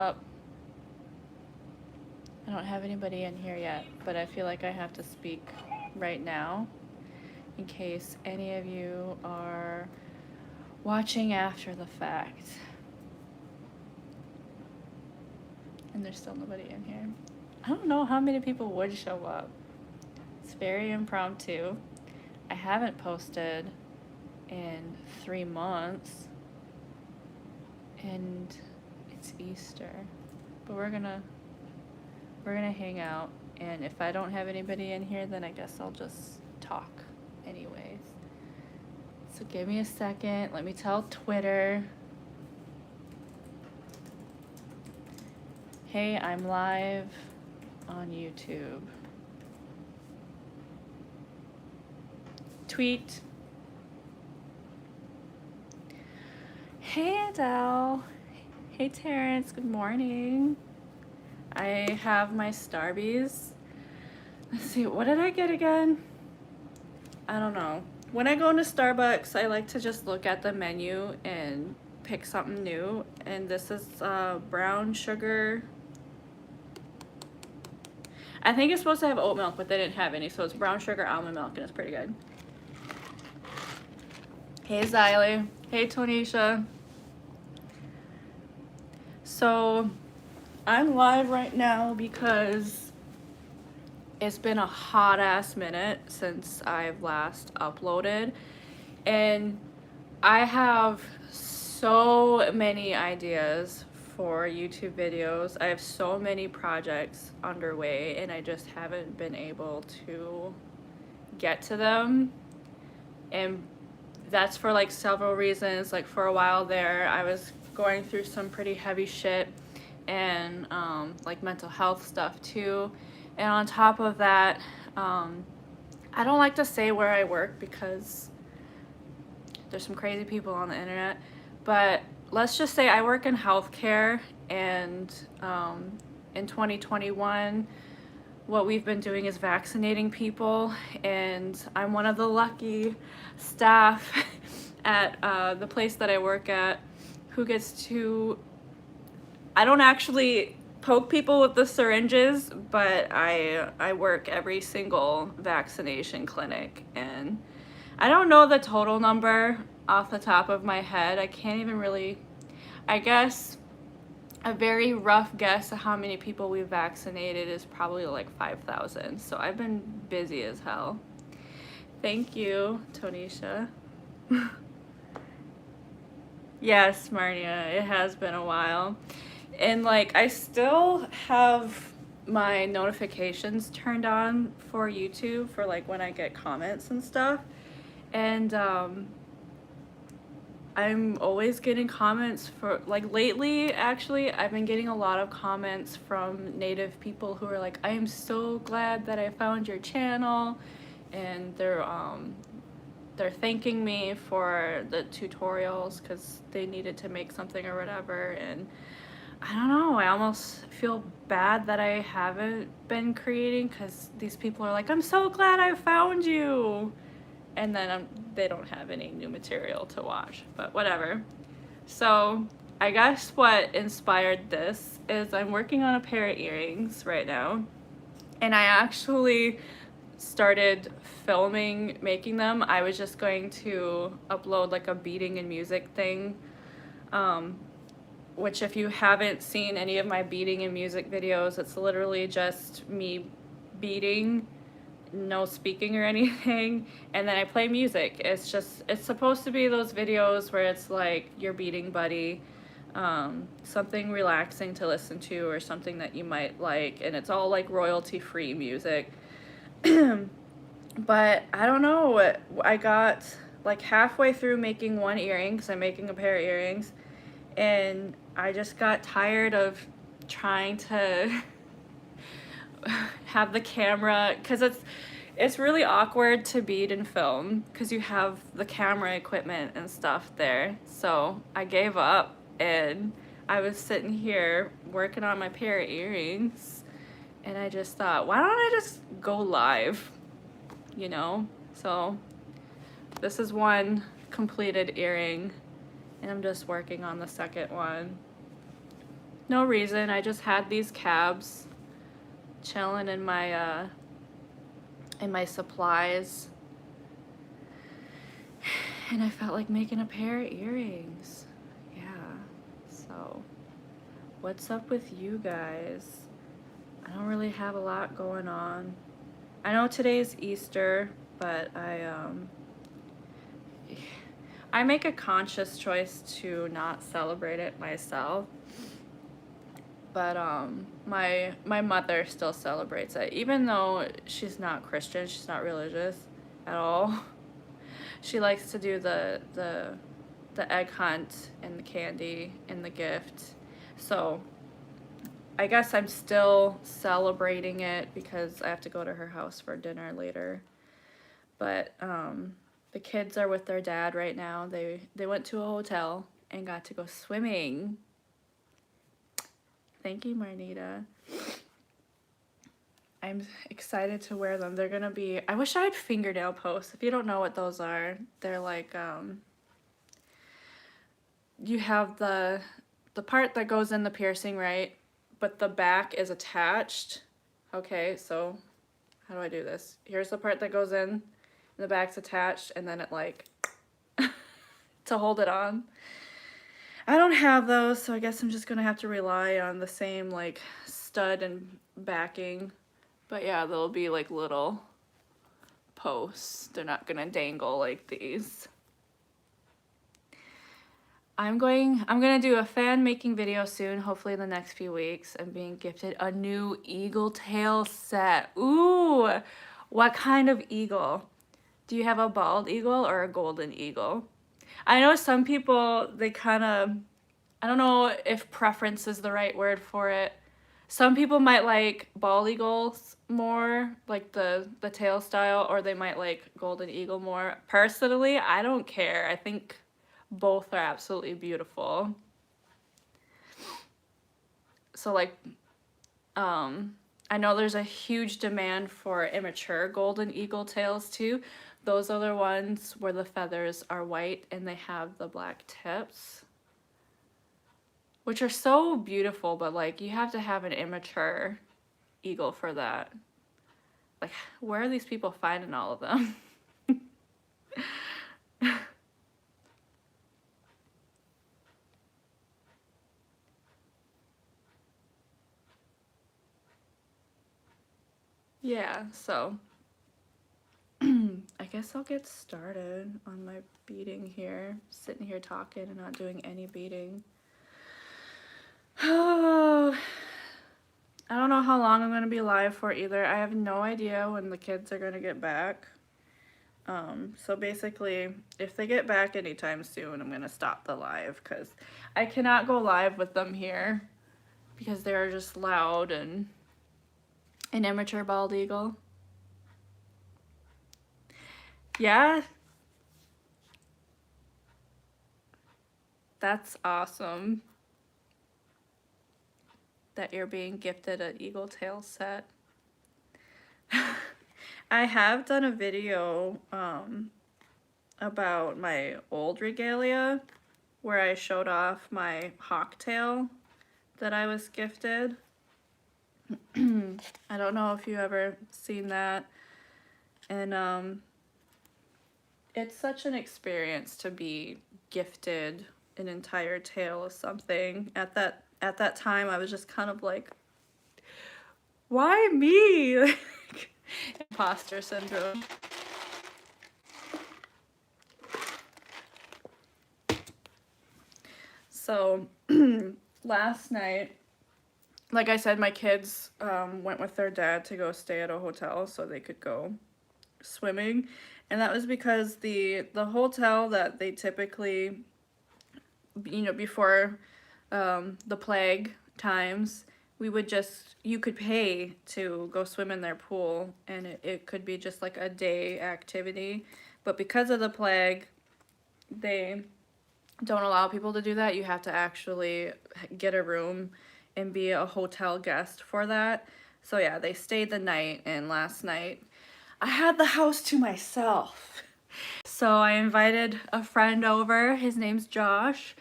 up. I don't have anybody in here yet, but I feel like I have to speak right now in case any of you are watching after the fact. And there's still nobody in here. I don't know how many people would show up. It's very impromptu. I haven't posted in 3 months, and it's Easter. But we're gonna hang out, and if I don't have anybody in here, then I guess I'll just talk anyways. So give me a second. Let me tell Twitter. Hey, I'm live on YouTube. Tweet. Hey, Adele. Hey, Terrence. Good morning. I have my Starbies. Let's see, what did I get again? I don't know. When I go into Starbucks, I like to just look at the menu and pick something new. And this is brown sugar. I think it's supposed to have oat milk, but they didn't have any, so it's brown sugar almond milk, and it's pretty good. Hey, Xylee. Hey, Tonisha. So, I'm live right now because it's been a hot-ass minute since I've last uploaded, and I have so many ideas for YouTube videos. I have so many projects underway, and I just haven't been able to get to them. And that's for like several reasons. Like for a while there, I was going through some pretty heavy shit and like mental health stuff too. And on top of that, I don't like to say where I work because there's some crazy people on the internet, but let's just say I work in healthcare, and in 2021, what we've been doing is vaccinating people, and I'm one of the lucky staff at the place that I work at who gets to, I don't actually poke people with the syringes, but I work every single vaccination clinic, and I don't know the total number off the top of my head. I can't even really, I guess a very rough guess of how many people we vaccinated is probably like 5,000. So I've been busy as hell. Thank you, Tonisha. Yes, Marnia, it has been a while. And like I still have my notifications turned on for YouTube for like when I get comments and stuff. And I'm always getting comments for, like lately actually, I've been getting a lot of comments from Native people who are like, I am so glad that I found your channel, and they're thanking me for the tutorials because they needed to make something or whatever. And I don't know, I almost feel bad that I haven't been creating because these people are like, I'm so glad I found you, and then they don't have any new material to watch, but whatever. So I guess what inspired this is I'm working on a pair of earrings right now, and I actually started filming making them. I was just going to upload like a beading and music thing, which if you haven't seen any of my beading and music videos, it's literally just me beading, no speaking or anything, and then I play music. It's supposed to be those videos where it's like your beading buddy, something relaxing to listen to or something that you might like, and it's all like royalty free music. But I don't know, I got like halfway through making one earring because I'm making a pair of earrings, and I just got tired of trying to have the camera, because it's really awkward to bead and film because you have the camera equipment and stuff there. So I gave up, and I was sitting here working on my pair of earrings, and I just thought, why don't I just go live, you know? So this is one completed earring, and I'm just working on the second one. no reason. I just had these cabs chilling in my supplies, and I felt like making a pair of earrings. Yeah. So, what's up with you guys? I don't really have a lot going on. I know today's Easter, but I make a conscious choice to not celebrate it myself. But my mother still celebrates it, even though she's not Christian. She's not religious at all. She likes to do the egg hunt and the candy and the gift. So I guess I'm still celebrating it because I have to go to her house for dinner later. But the kids are with their dad right now. They went to a hotel and got to go swimming. Thank you, Marnita. I'm excited to wear them. They're gonna be, I wish I had fingernail posts. If you don't know what those are, they're like, you have the part that goes in the piercing, right? But the back is attached. Okay, so how do I do this? Here's the part that goes in, and the back's attached, and then it like, to hold it on. I don't have those, so I guess I'm just gonna have to rely on the same like stud and backing. But yeah, they'll be like little posts. They're not gonna dangle like these. I'm gonna do a fan making video soon, hopefully in the next few weeks. I'm being gifted a new eagle tail set. Ooh, what kind of eagle? Do you have a bald eagle or a golden eagle? I know some people, they kind of, I don't know if preference is the right word for it. Some people might like bald eagles more, like the tail style, or they might like golden eagle more. Personally, I don't care. I think both are absolutely beautiful. So like, I know there's a huge demand for immature golden eagle tails too. Those are the ones where the feathers are white and they have the black tips, which are so beautiful, but like you have to have an immature eagle for that. Like, where are these people finding all of them? Yeah, so I guess I'll get started on my beading here. Sitting here talking and not doing any beading. Oh, I don't know how long I'm going to be live for either. I have no idea when the kids are going to get back. So basically, if they get back anytime soon, I'm going to stop the live because I cannot go live with them here because they're just loud and an immature bald eagle. Yeah. That's awesome that you're being gifted an eagle tail set. I have done a video about my old regalia where I showed off my hawk tail that I was gifted. I don't know if you ever seen that. And it's such an experience to be gifted an entire tail of something. At that time I was just kind of like, why me? Imposter syndrome. So last night, like I said, my kids went with their dad to go stay at a hotel so they could go swimming, and that was because the hotel that they typically, you know, before the plague times, you could pay to go swim in their pool, and it could be just like a day activity. But because of the plague, they don't allow people to do that. You have to actually get a room and be a hotel guest for that. So yeah, they stayed the night, and last night I had the house to myself. So I invited a friend over. His name's Josh,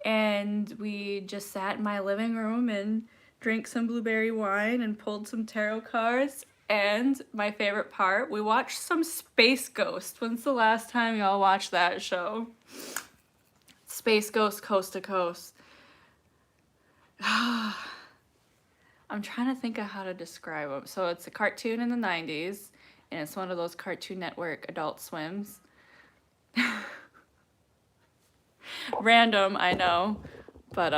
and we just sat in my living room and drank some blueberry wine and pulled some tarot cards. And my favorite part, we watched some Space Ghost. When's the last time y'all watched that show? Space Ghost Coast to Coast. I'm trying to think of how to describe them. So it's a cartoon in the 90s, and it's one of those Cartoon Network Adult Swims. Random, I know, but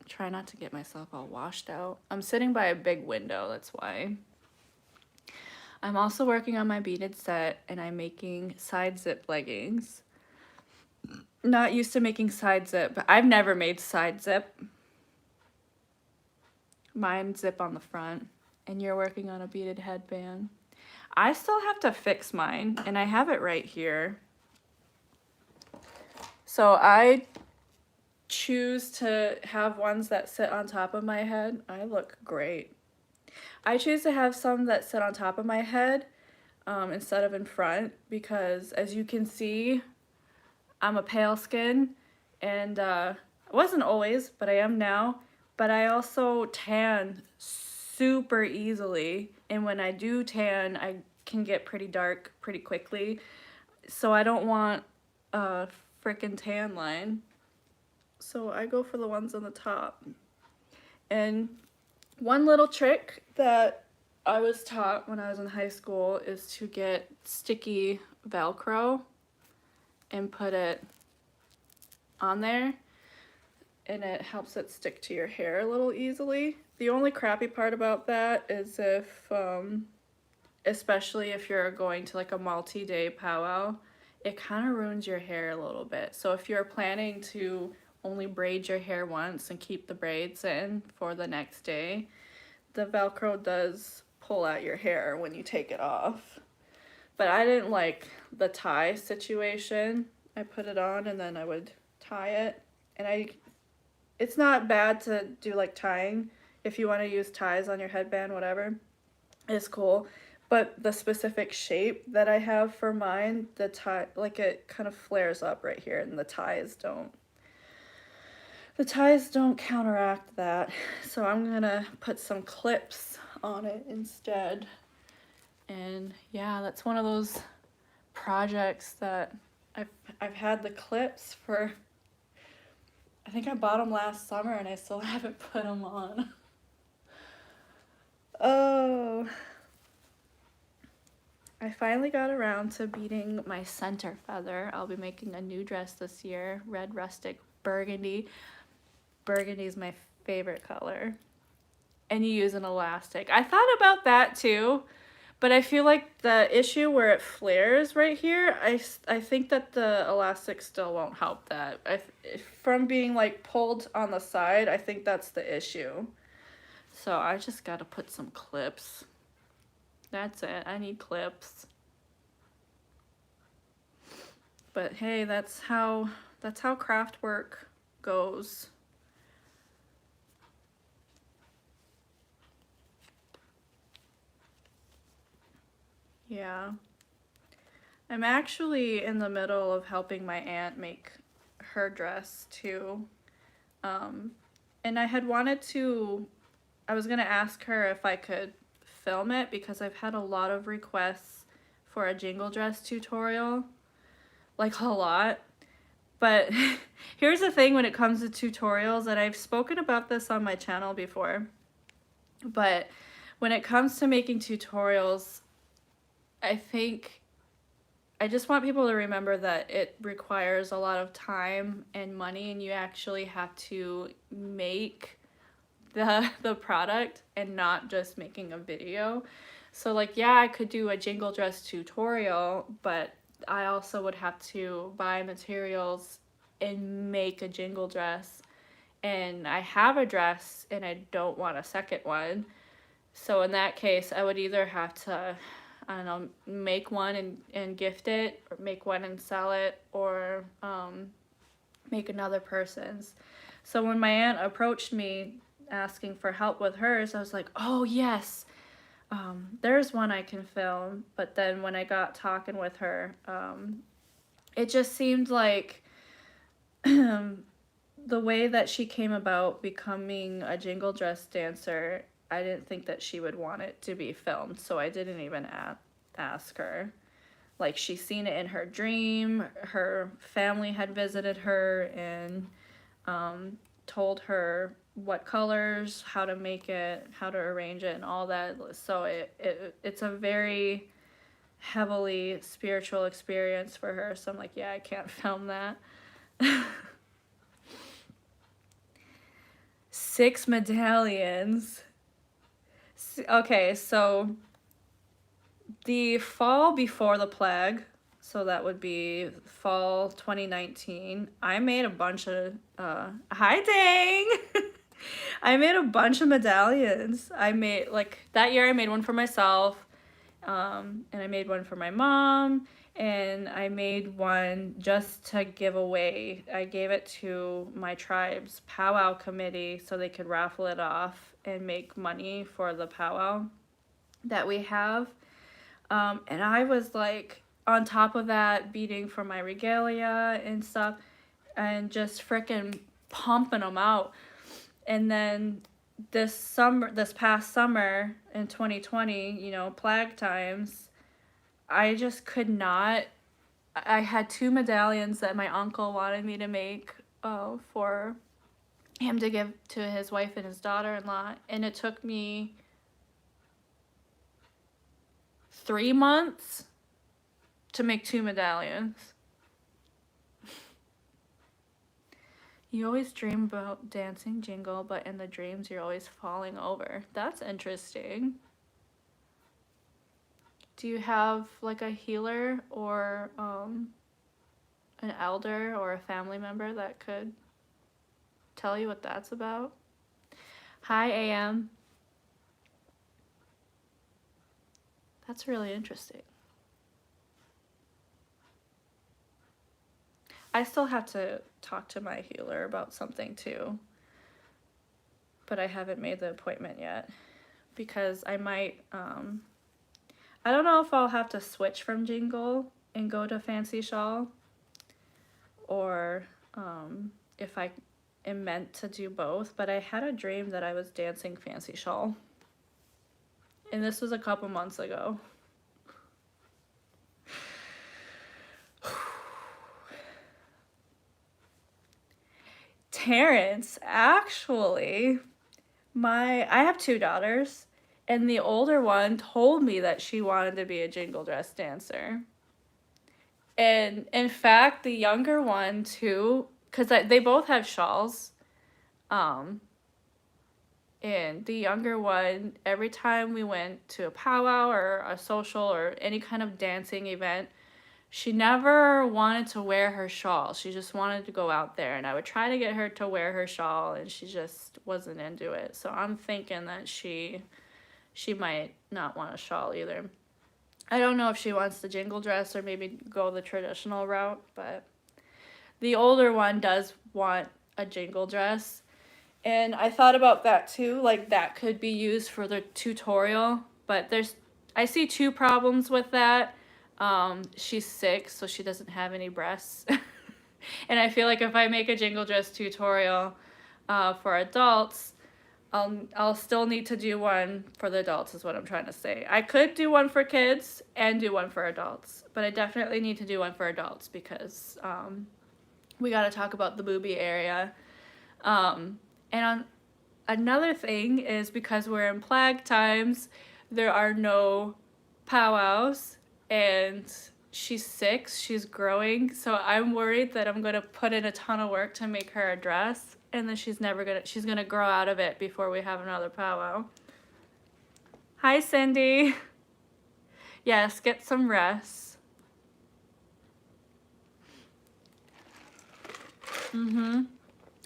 try not to get myself all washed out. I'm sitting by a big window, that's why. I'm also working on my beaded set, and I'm making side zip leggings. Not used to making side zip, but I've never made side zip. Mine zip on the front, and you're working on a beaded headband. I still have to fix mine, and I have it right here. So I choose to have ones that sit on top of my head. I look great. I choose to have some that sit on top of my head instead of in front because, as you can see, I'm a pale skin, and I wasn't always, but I am now. But I also tan super easily, and when I do tan, I can get pretty dark pretty quickly. So I don't want a frickin' tan line. So I go for the ones on the top. And one little trick that I was taught when I was in high school is to get sticky Velcro and put it on there, and it helps it stick to your hair a little easily. The only crappy part about that is if, especially if you're going to like a multi-day powwow, it kind of ruins your hair a little bit. So if you're planning to only braid your hair once and keep the braids in for the next day, the Velcro does pull out your hair when you take it off. But I didn't like the tie situation. I put it on and then I would tie it. And it's not bad to do like tying. If you want to use ties on your headband, whatever, it's cool. But the specific shape that I have for mine, the tie, like it kind of flares up right here, and the ties don't. The ties don't counteract that. So I'm gonna put some clips on it instead. And yeah, that's one of those projects that I've had the clips for, I think I bought them last summer and I still haven't put them on. Oh, I finally got around to beading my center feather. I'll be making a new dress this year, red rustic burgundy. Burgundy is my favorite color. And you use an elastic. I thought about that too, but I feel like the issue where it flares right here, I think that the elastic still won't help that. From being like pulled on the side, I think that's the issue. So I just gotta put some clips. That's it, I need clips. But hey, that's how craft work goes. Yeah. I'm actually in the middle of helping my aunt make her dress too. And I had wanted to, I was gonna ask her if I could film it because I've had a lot of requests for a jingle dress tutorial, like a lot. But here's the thing when it comes to tutorials, and I've spoken about this on my channel before, but when it comes to making tutorials, I think I just want people to remember that it requires a lot of time and money, and you actually have to make the product and not just making a video. So like, yeah, I could do a jingle dress tutorial, but I also would have to buy materials and make a jingle dress. And I have a dress and I don't want a second one. So in that case, I would either have to, I don't know, make one and gift it, or make one and sell it, or make another person's. So when my aunt approached me asking for help with hers, I was like, oh yes, there's one I can film. But then when I got talking with her, it just seemed like the way that she came about becoming a jingle dress dancer, I didn't think that she would want it to be filmed, so I didn't even ask her. Like, she seen it in her dream, her family had visited her and told her what colors, how to make it, how to arrange it, and all that. So it's a very heavily spiritual experience for her. So I'm like, yeah, I can't film that. 6 medallions. Okay, so the fall before the plague, so that would be fall 2019, I made a bunch of, hi dang! I made a bunch of medallions. I made, like, that year I made one for myself, and I made one for my mom, and I made one just to give away. I gave it to my tribe's powwow committee so they could raffle it off and make money for the powwow that we have. And I was like on top of that, beading for my regalia and stuff, and just freaking pumping them out. And then this past summer in 2020, plague times, I just could not. I had 2 medallions that my uncle wanted me to make for him to give to his wife and his daughter-in-law, and it took me 3 months to make 2 medallions. You always dream about dancing jingle, but in the dreams you're always falling over. That's interesting. Do you have like a healer or an elder or a family member that could tell you what that's about? Hi, AM. That's really interesting. I still have to talk to my healer about something too, but I haven't made the appointment yet because I might, I don't know if I'll have to switch from jingle and go to fancy shawl, or if I am meant to do both, but I had a dream that I was dancing fancy shawl, and this was a couple months ago. Terrence, actually, I have 2 daughters, and the older one told me that she wanted to be a jingle dress dancer. And in fact, the younger one too, because they both have shawls, and the younger one, every time we went to a powwow or a social or any kind of dancing event, she never wanted to wear her shawl. She just wanted to go out there, and I would try to get her to wear her shawl, and she just wasn't into it. So I'm thinking that she might not want a shawl either. I don't know if she wants the jingle dress or maybe go the traditional route, but the older one does want a jingle dress. And I thought about that too, like that could be used for the tutorial, but I see 2 problems with that. She's 6, so she doesn't have any breasts. And I feel like if I make a jingle dress tutorial for adults, I'll still need to do one for the adults is what I'm trying to say. I could do one for kids and do one for adults, but I definitely need to do one for adults because we got to talk about the boobie area. Another thing is because we're in plague times, there are no powwows, and she's 6, she's growing, so I'm worried that I'm going to put in a ton of work to make her a dress, and then she's going to grow out of it before we have another powwow. Hi, Cindy. Yes, get some rest.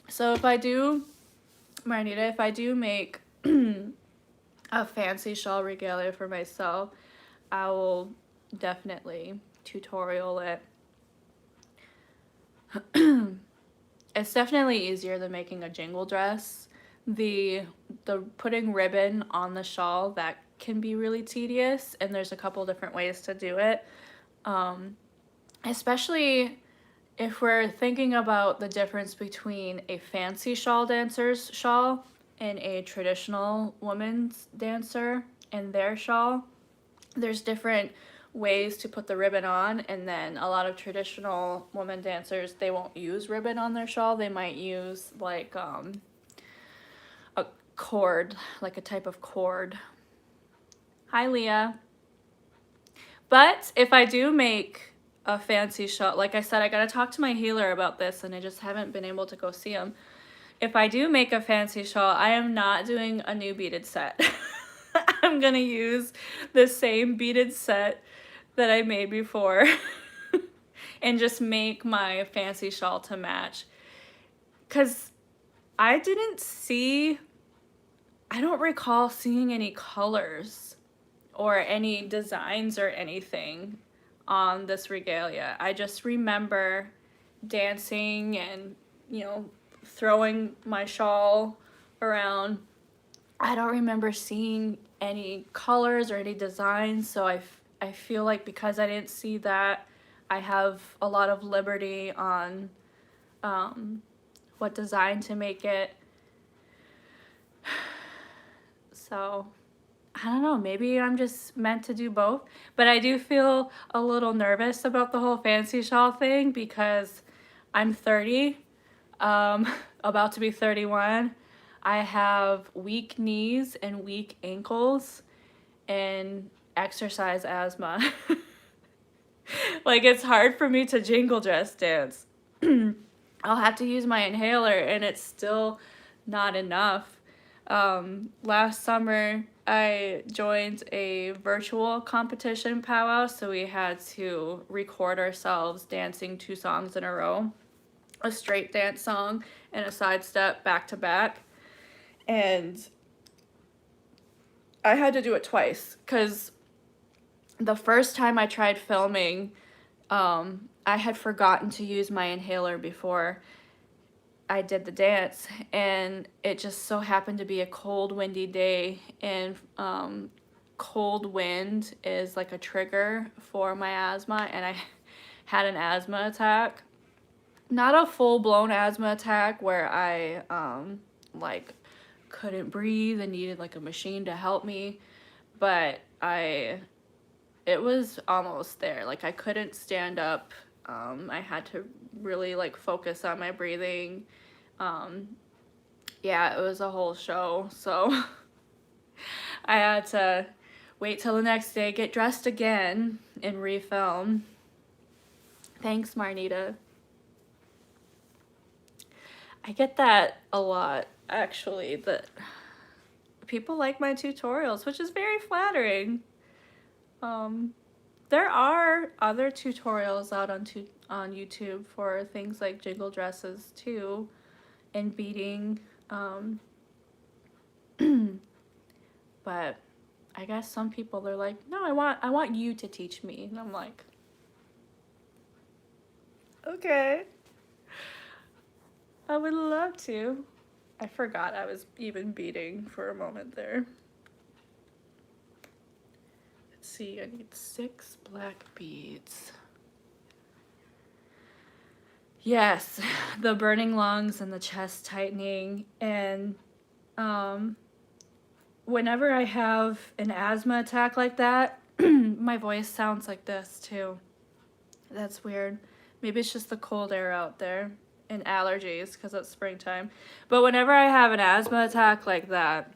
So if I do, Marnita, if I do make a fancy shawl regalia for myself, I will definitely tutorial it. It's definitely easier than making a jingle dress. The putting ribbon on the shawl, that can be really tedious, and there's a couple different ways to do it. Especially if we're thinking about the difference between a fancy shawl dancer's shawl and a traditional woman's dancer and their shawl, there's different ways to put the ribbon on, and then a lot of traditional women dancers, they won't use ribbon on their shawl. They might use like a cord, like a type of cord. Hi, Leah. But if I do make a fancy shawl, like I said, I gotta talk to my healer about this, and I just haven't been able to go see him. If I do make a fancy shawl, I am not doing a new beaded set. I'm gonna use the same beaded set that I made before and just make my fancy shawl to match. Because I don't recall seeing any colors or any designs or anything on this regalia. I just remember dancing and, throwing my shawl around. I don't remember seeing any colors or any designs, so I feel like because I didn't see that, I have a lot of liberty on what design to make it. So, I don't know, maybe I'm just meant to do both. But I do feel a little nervous about the whole fancy shawl thing because I'm 30, about to be 31. I have weak knees and weak ankles and exercise asthma. Like, it's hard for me to jingle dress dance. I'll have to use my inhaler, and it's still not enough. Last summer, I joined a virtual competition powwow, so we had to record ourselves dancing 2 songs in a row, a straight dance song and a side step back to back. And I had to do it twice because the first time I tried filming, I had forgotten to use my inhaler before I did the dance, and it just so happened to be a cold, windy day, and cold wind is like a trigger for my asthma, and I had an asthma attack. Not a full-blown asthma attack where I like couldn't breathe and needed like a machine to help me, but it was almost there. Like, I couldn't stand up. I had to really like focus on my breathing. Yeah, it was a whole show. So I had to wait till the next day, get dressed again, and refilm. Thanks, Marnita. I get that a lot, actually, that people like my tutorials, which is very flattering. There are other tutorials out on YouTube for things like jingle dresses too, and beading. But I guess some people, they're like, no, I want you to teach me, and I'm like, okay, I would love to. I forgot I was even beading for a moment there. Let's see, I need 6 black beads. Yes, the burning lungs and the chest tightening, and whenever I have an asthma attack like that, my voice sounds like this too. That's weird. Maybe it's just the cold air out there and allergies because it's springtime. But whenever I have an asthma attack like that,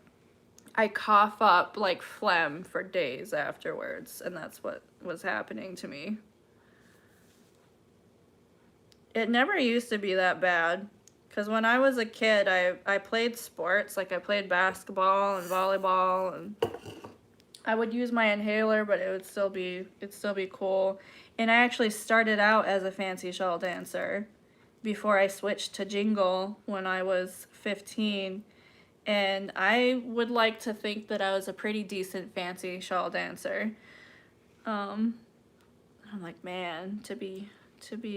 I cough up like phlegm for days afterwards, and that's what was happening to me. It never used to be that bad, because when I was a kid, I played sports, like I played basketball and volleyball, and I would use my inhaler, but it'd still be cool. And I actually started out as a fancy shawl dancer before I switched to jingle when I was 15. And I would like to think that I was a pretty decent fancy shawl dancer. I'm like, man, to be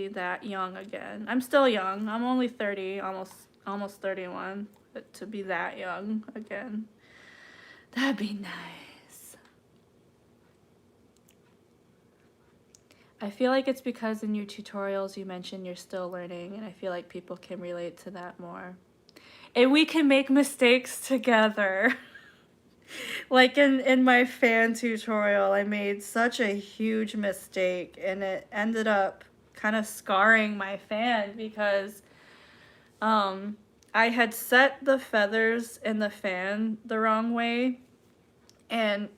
that young again. I'm still young. I'm only 30, almost 31, but to be that young again, that'd be nice. I feel like it's because in your tutorials you mentioned you're still learning, and I feel like people can relate to that more. And we can make mistakes together. Like in my fan tutorial, I made such a huge mistake, and it ended up kind of scarring my fan because um, I had set the feathers in the fan the wrong way, and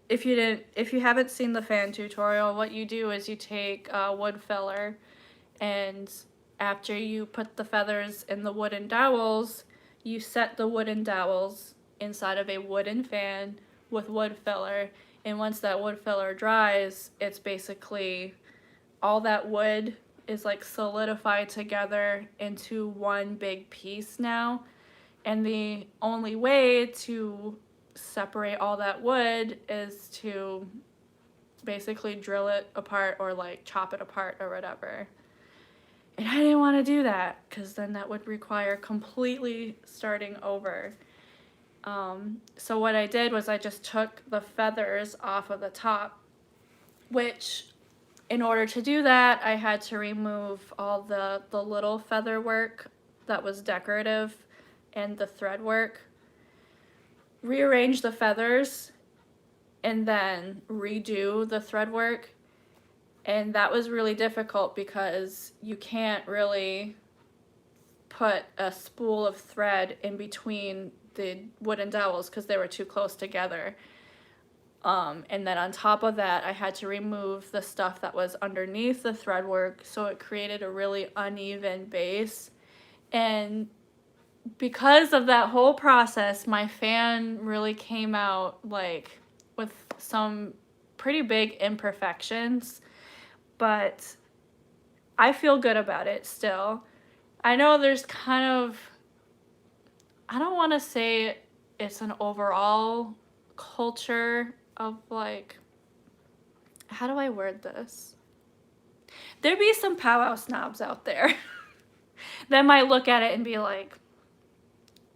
if you haven't seen the fan tutorial, what you do is you take a wood filler, and after you put the feathers in the wooden dowels, you set the wooden dowels inside of a wooden fan with wood filler. And once that wood filler dries, it's basically all that wood is like solidified together into one big piece now. And the only way to separate all that wood is to basically drill it apart or like chop it apart or whatever. And I didn't want to do that because then that would require completely starting over. So what I did was I just took the feathers off of the top, which in order to do that, I had to remove all the little feather work that was decorative and the thread work, rearrange the feathers, and then redo the thread work. And that was really difficult because you can't really put a spool of thread in between the wooden dowels because they were too close together. And then on top of that, I had to remove the stuff that was underneath the thread work, so it created a really uneven base. And because of that whole process, my fan really came out like with some pretty big imperfections, but I feel good about it still. I know there's kind of, I don't want to say it's an overall culture of like, how do I word this? There'd be some powwow snobs out there that might look at it and be like,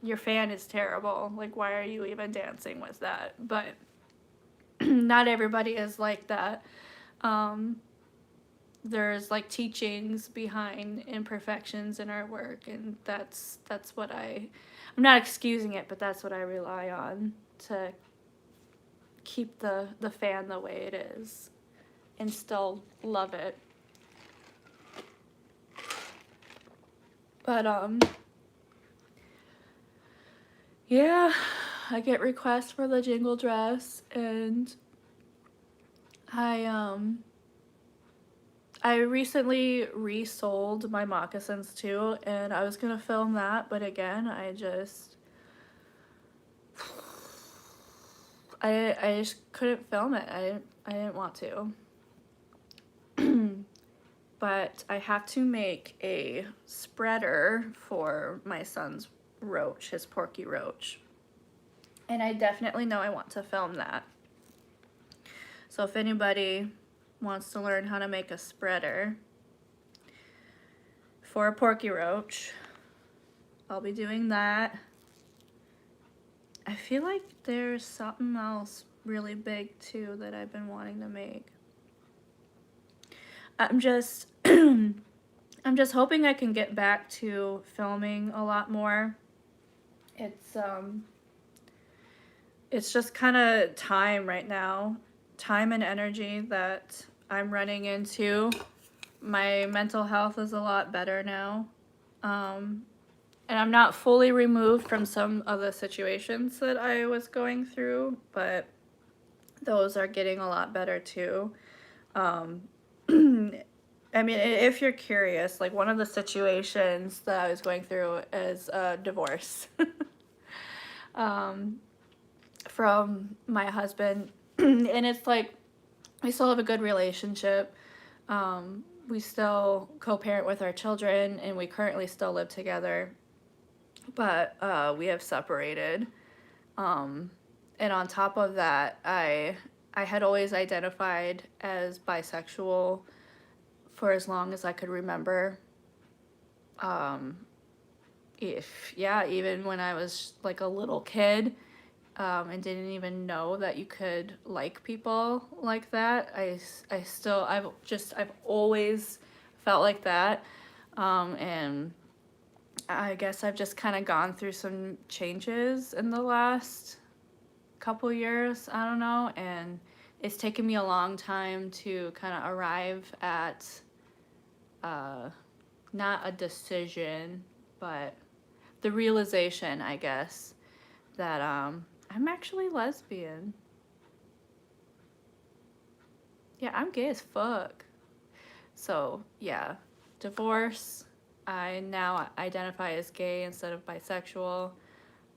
your fan is terrible. Like, why are you even dancing with that? But not everybody is like that. There's like teachings behind imperfections in our work, and that's what I'm not excusing it, but that's what I rely on to keep the fan the way it is and still love it. But yeah, I get requests for the jingle dress, and I recently resold my moccasins too, and I was gonna film that, but again, I just couldn't film it. I didn't want to. But I have to make a spreader for my son's roach, his porky roach. And I definitely know I want to film that. So if anybody wants to learn how to make a spreader for a porky roach, I'll be doing that. I feel like there's something else really big too that I've been wanting to make. I'm just I'm just hoping I can get back to filming a lot more. It's just kind of time right now, time and energy that I'm running into. My mental health is a lot better now. And I'm not fully removed from some of the situations that I was going through, but those are getting a lot better too. I mean, if you're curious, like one of the situations that I was going through is a divorce from my husband. And it's like, we still have a good relationship. We still co-parent with our children, and we currently still live together. But we have separated. And on top of that, I had always identified as bisexual for as long as I could remember. Even when I was like a little kid, and didn't even know that you could like people like that. I've always felt like that. And I guess I've just kind of gone through some changes in the last couple years, I don't know, and it's taken me a long time to kind of arrive at not a decision, but the realization, I guess, that I'm actually lesbian. Yeah, I'm gay as fuck. So, yeah, divorce. I now identify as gay instead of bisexual.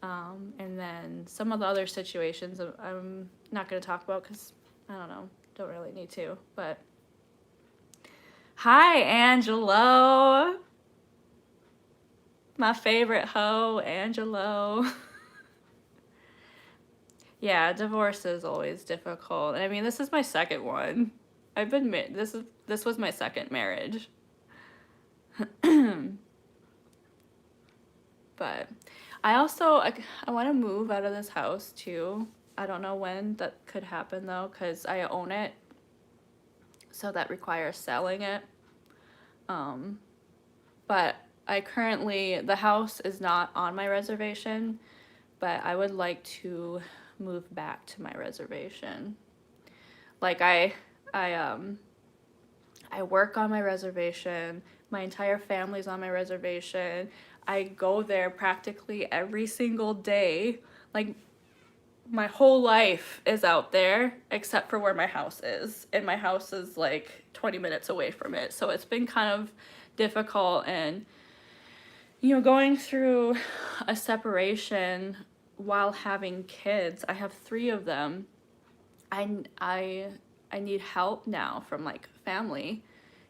And then some of the other situations I'm not going to talk about because I don't know, don't really need to. But hi, Angelo. My favorite hoe, Angelo. Yeah, divorce is always difficult. I mean, this is my second one. I've been this was my second marriage. But I want to move out of this house too. I don't know when that could happen though, cuz I own it. So that requires selling it. But the house is not on my reservation, but I would like to move back to my reservation. Like I work on my reservation. My entire family's on my reservation. I go there practically every single day. Like my whole life is out there except for where my house is. And my house is like 20 minutes away from it. So it's been kind of difficult, and going through a separation while having kids. I have 3 of them. I need help now from like family.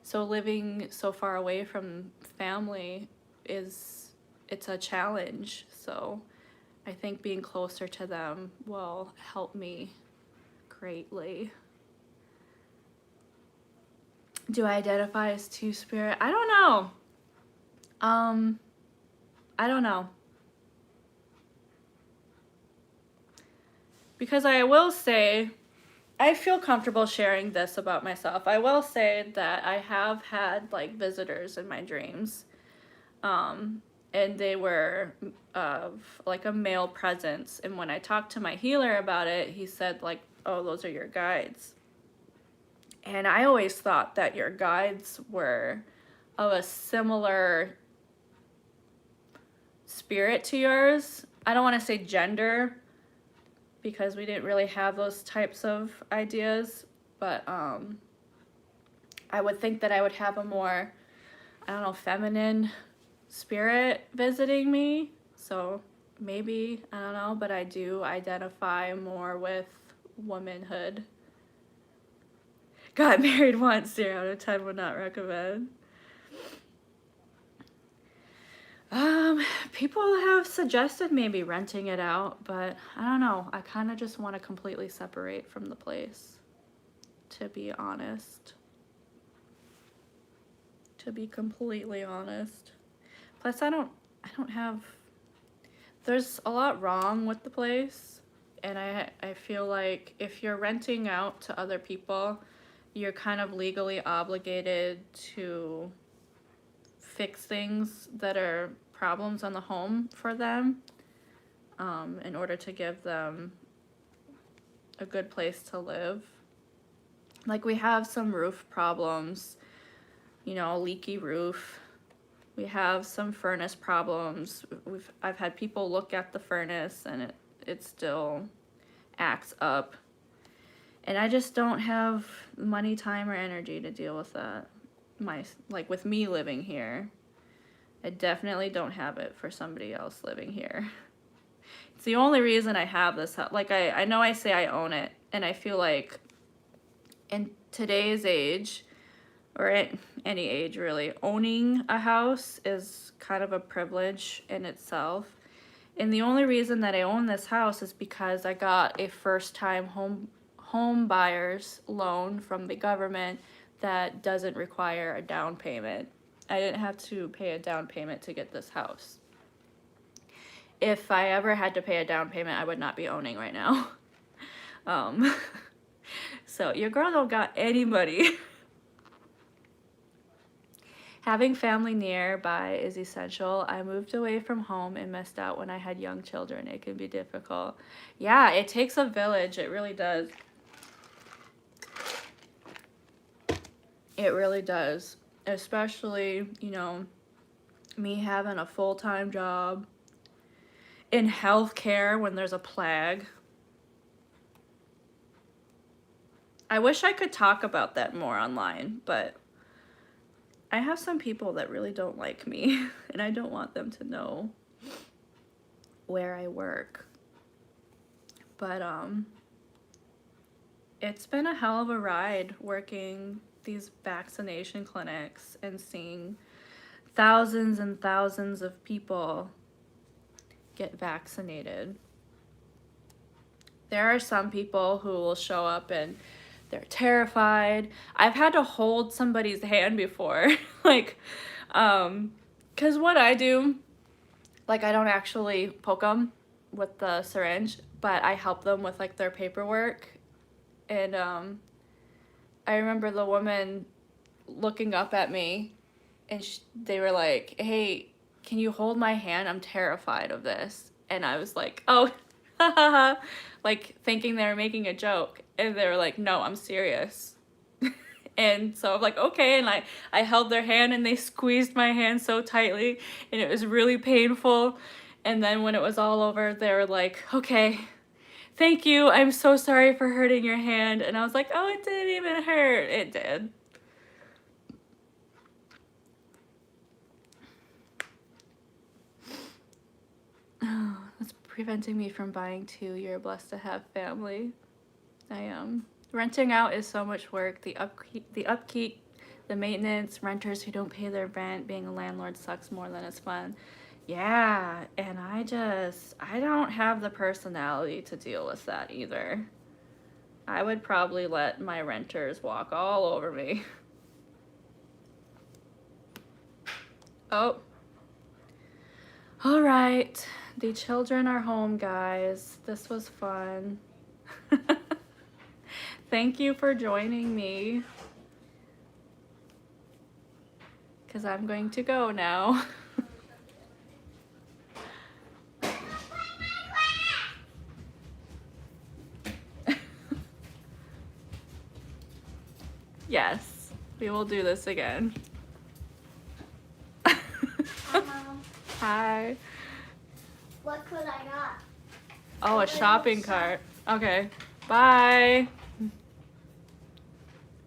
So living so far away from family it's a challenge. So I think being closer to them will help me greatly. Do I identify as two-spirit? I don't know. I don't know. Because I will say, I feel comfortable sharing this about myself. I will say that I have had like visitors in my dreams. And they were of like a male presence. And when I talked to my healer about it, he said like, oh, those are your guides. And I always thought that your guides were of a similar spirit to yours. I don't want to say gender because we didn't really have those types of ideas, but I would think that I would have a more, I don't know, feminine spirit visiting me. So maybe, I don't know, but I do identify more with womanhood. Got married once, 0 out of 10 would not recommend. People have suggested maybe renting it out, but I don't know. I kind of just want to completely separate from the place, to be honest. To be completely honest. Plus, I don't have, there's a lot wrong with the place, and I feel like if you're renting out to other people, you're kind of legally obligated to fix things that are problems on the home for them, in order to give them a good place to live. Like we have some roof problems, a leaky roof. We have some furnace problems. I've had people look at the furnace and it still acts up. And I just don't have money, time, or energy to deal with that. With me living here. I definitely don't have it for somebody else living here. It's the only reason I have this house. Like I know I say I own it, and I feel like in today's age, or at any age really, owning a house is kind of a privilege in itself. And the only reason that I own this house is because I got a first-time home buyer's loan from the government that doesn't require a down payment. I didn't have to pay a down payment to get this house. if I ever had to pay a down payment, I would not be owning right now. Um, so your girl don't got any money. Having family nearby is essential. I moved away from home and missed out when I had young children. It can be difficult. Yeah, it takes a village. It really does. It really does. Especially, you know, me having a full-time job in healthcare when there's a plague. I wish I could talk about that more online, but I have some people that really don't like me, and I don't want them to know where I work. But it's been a hell of a ride working these vaccination clinics and seeing thousands and thousands of people get vaccinated. There are some people who will show up and they're terrified. I've had to hold somebody's hand before, like, because what I do, like, I don't actually poke them with the syringe, but I help them with, like, their paperwork. And I remember the woman looking up at me, and they were like, hey, can you hold my hand? I'm terrified of this. And I was like, oh, like thinking they were making a joke. And they were like, no, I'm serious. And so I'm like, okay. And I held their hand and they squeezed my hand so tightly and it was really painful. And then when it was all over, they were like, okay, thank you. I'm so sorry for hurting your hand. And I was like, oh, it didn't even hurt. It did. Oh, that's preventing me from buying two. You're blessed to have family. I am. Renting out is so much work. The upkeep, the maintenance, renters who don't pay their rent, being a landlord sucks more than it's fun. Yeah, and I don't have the personality to deal with that either. I would probably let my renters walk all over me. Oh. All right. The children are home, guys. This was fun. Thank you for joining me. Because I'm going to go now. Yes, we will do this again. Hi, Mom. Hi. What could I got? Oh, a shopping cart. Okay. Bye.